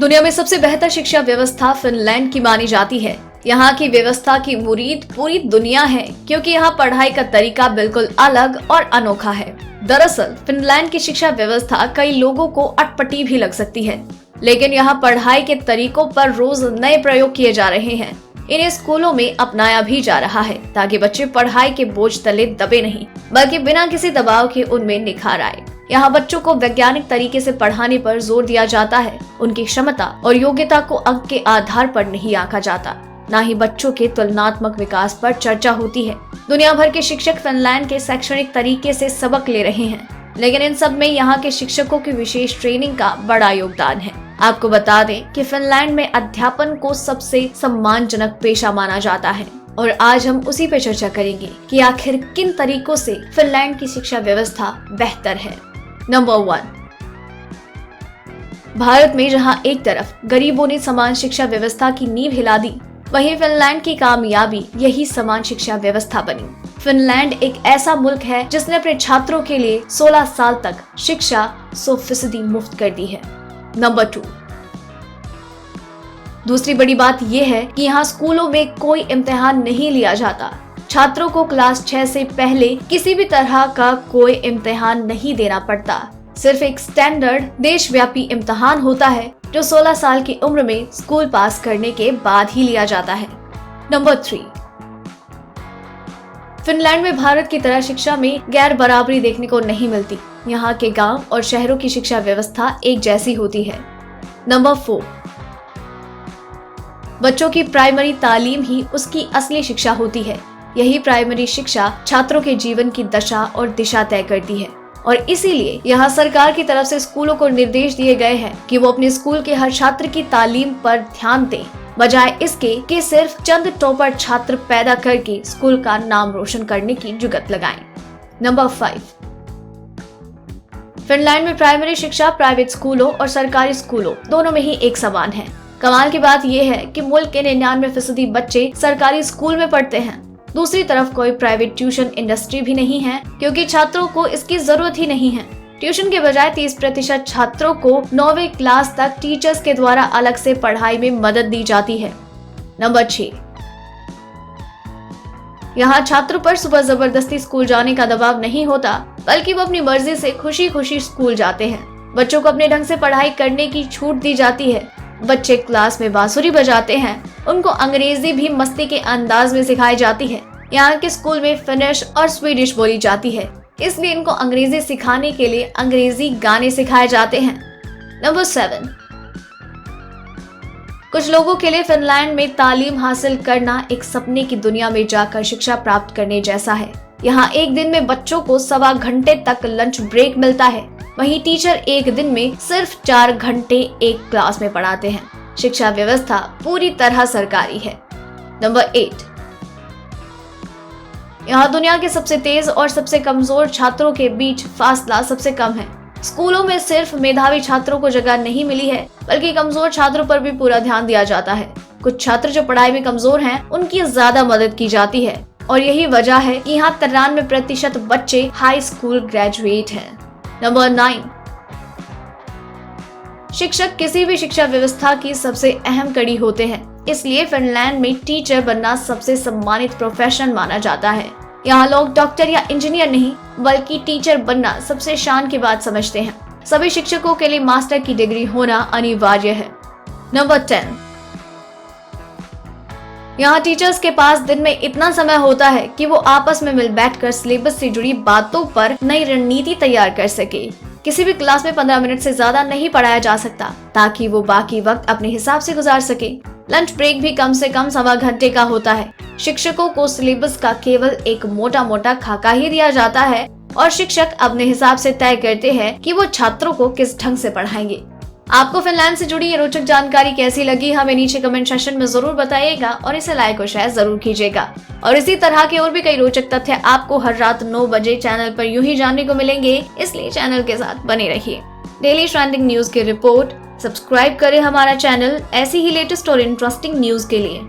दुनिया में सबसे बेहतर शिक्षा व्यवस्था फिनलैंड की मानी जाती है। यहाँ की व्यवस्था की मुरीद पूरी दुनिया है, क्योंकि यहाँ पढ़ाई का तरीका बिल्कुल अलग और अनोखा है। दरअसल फिनलैंड की शिक्षा व्यवस्था कई लोगों को अटपटी भी लग सकती है, लेकिन यहाँ पढ़ाई के तरीकों पर रोज नए प्रयोग किए जा रहे हैं। इन्हें स्कूलों में अपनाया भी जा रहा है, ताकि बच्चे पढ़ाई के बोझ तले दबे नहीं, बल्कि बिना किसी दबाव के उनमें निखार आए। यहाँ बच्चों को वैज्ञानिक तरीके से पढ़ाने पर जोर दिया जाता है। उनकी क्षमता और योग्यता को अंक के आधार पर नहीं आंका जाता, न ही बच्चों के तुलनात्मक विकास पर चर्चा होती है। दुनिया भर के शिक्षक फिनलैंड के शैक्षणिक तरीके से सबक ले रहे हैं, लेकिन इन सब में यहाँ के शिक्षकों की विशेष ट्रेनिंग का बड़ा योगदान है। आपको बता दें कि फिनलैंड में अध्यापन को सबसे सम्मानजनक पेशा माना जाता है, और आज हम उसी पे चर्चा करेंगे कि आखिर किन तरीकों से फिनलैंड की शिक्षा व्यवस्था बेहतर है। नंबर 1, भारत में जहां एक तरफ गरीबों ने समान शिक्षा व्यवस्था की नींव हिला दी, वहीं फिनलैंड की कामयाबी यही समान शिक्षा व्यवस्था बनी। फिनलैंड एक ऐसा मुल्क है जिसने अपने छात्रों के लिए 16 साल तक शिक्षा 100% मुफ्त कर दी है। नंबर 2, दूसरी बड़ी बात यह है कि यहाँ स्कूलों में कोई इम्तिहान नहीं लिया जाता। छात्रों को क्लास 6 से पहले किसी भी तरह का कोई इम्तिहान नहीं देना पड़ता। सिर्फ एक स्टैंडर्ड देशव्यापी इम्तिहान होता है, जो 16 साल की उम्र में स्कूल पास करने के बाद ही लिया जाता है। नंबर 3, फिनलैंड में भारत की तरह शिक्षा में गैर बराबरी देखने को नहीं मिलती। यहाँ के गांव और शहरों की शिक्षा व्यवस्था एक जैसी होती है। नंबर 4, बच्चों की प्राइमरी तालीम ही उसकी असली शिक्षा होती है। यही प्राइमरी शिक्षा छात्रों के जीवन की दशा और दिशा तय करती है, और इसीलिए यहाँ सरकार की तरफ से स्कूलों को निर्देश दिए गए हैं कि वो अपने स्कूल के हर छात्र की तालीम पर ध्यान दें, बजाय इसके कि सिर्फ चंद टॉपर छात्र पैदा करके स्कूल का नाम रोशन करने की जुगत लगाएं। नंबर 5, फिनलैंड में प्राइमरी शिक्षा प्राइवेट स्कूलों और सरकारी स्कूलों दोनों में ही एक समान है। कमाल की बात यह है कि मुल्क के 99% बच्चे सरकारी स्कूल में पढ़ते हैं। दूसरी तरफ कोई प्राइवेट ट्यूशन इंडस्ट्री भी नहीं है, क्योंकि छात्रों को इसकी जरूरत ही नहीं है। ट्यूशन के बजाय 30% छात्रों को 9वीं क्लास तक टीचर्स के द्वारा अलग से पढ़ाई में मदद दी जाती है। नंबर 6, यहाँ छात्रों पर सुबह जबरदस्ती स्कूल जाने का दबाव नहीं होता, बल्कि वो अपनी मर्जी से खुशी खुशी स्कूल जाते हैं। बच्चों को अपने ढंग से पढ़ाई करने की छूट दी जाती है। बच्चे क्लास में बांसुरी बजाते हैं, उनको अंग्रेजी भी मस्ती के अंदाज में सिखाई जाती है। यहाँ के स्कूल में फिनिश और स्वीडिश बोली जाती है, इसलिए इनको अंग्रेजी सिखाने के लिए अंग्रेजी गाने सिखाए जाते हैं। नंबर 7, कुछ लोगों के लिए फिनलैंड में तालीम हासिल करना एक सपने की दुनिया में जाकर शिक्षा प्राप्त करने जैसा है। यहाँ एक दिन में बच्चों को 1.25 घंटे तक लंच ब्रेक मिलता है, वहीं टीचर एक दिन में सिर्फ 4 घंटे एक क्लास में पढ़ाते हैं। शिक्षा व्यवस्था पूरी तरह सरकारी है। नंबर 8, यहाँ दुनिया के सबसे तेज और सबसे कमजोर छात्रों के बीच फासला सबसे कम है। स्कूलों में सिर्फ मेधावी छात्रों को जगह नहीं मिली है, बल्कि कमजोर छात्रों पर भी पूरा ध्यान दिया जाता है। कुछ छात्र जो पढ़ाई में कमजोर हैं, उनकी ज्यादा मदद की जाती है, और यही वजह है कि यहाँ 93% बच्चे हाई स्कूल ग्रेजुएट हैं। नंबर 9, शिक्षक किसी भी शिक्षा व्यवस्था की सबसे अहम कड़ी होते हैं, इसलिए फिनलैंड में टीचर बनना सबसे सम्मानित प्रोफेशन माना जाता है। यहाँ लोग डॉक्टर या इंजीनियर नहीं, बल्कि टीचर बनना सबसे शान की बात समझते हैं। सभी शिक्षकों के लिए मास्टर की डिग्री होना अनिवार्य है। नंबर 10, यहाँ टीचर्स के पास दिन में इतना समय होता है कि वो आपस में मिल बैठकर सिलेबस से जुड़ी बातों पर नई रणनीति तैयार कर सके। किसी भी क्लास में 15 मिनट से ज्यादा नहीं पढ़ाया जा सकता, ताकि वो बाकी वक्त अपने हिसाब से गुजार सके। लंच ब्रेक भी कम से कम 1.25 घंटे का होता है। शिक्षकों को सिलेबस का केवल एक मोटा मोटा खाका ही दिया जाता है, और शिक्षक अपने हिसाब से तय करते हैं कि वो छात्रों को किस ढंग से पढ़ाएंगे। आपको फिनलैंड से जुड़ी ये रोचक जानकारी कैसी लगी, हमें नीचे कमेंट सेक्शन में जरूर बताइएगा, और इसे लाइक और शेयर जरूर कीजिएगा। और इसी तरह के और भी कई रोचक तथ्य आपको हर रात 9 बजे चैनल पर यूं ही जानने को मिलेंगे, इसलिए चैनल के साथ बने रहिए। डेली ट्रेंडिंग न्यूज की रिपोर्ट सब्सक्राइब करें हमारा चैनल ऐसी ही लेटेस्ट और इंटरेस्टिंग न्यूज के लिए।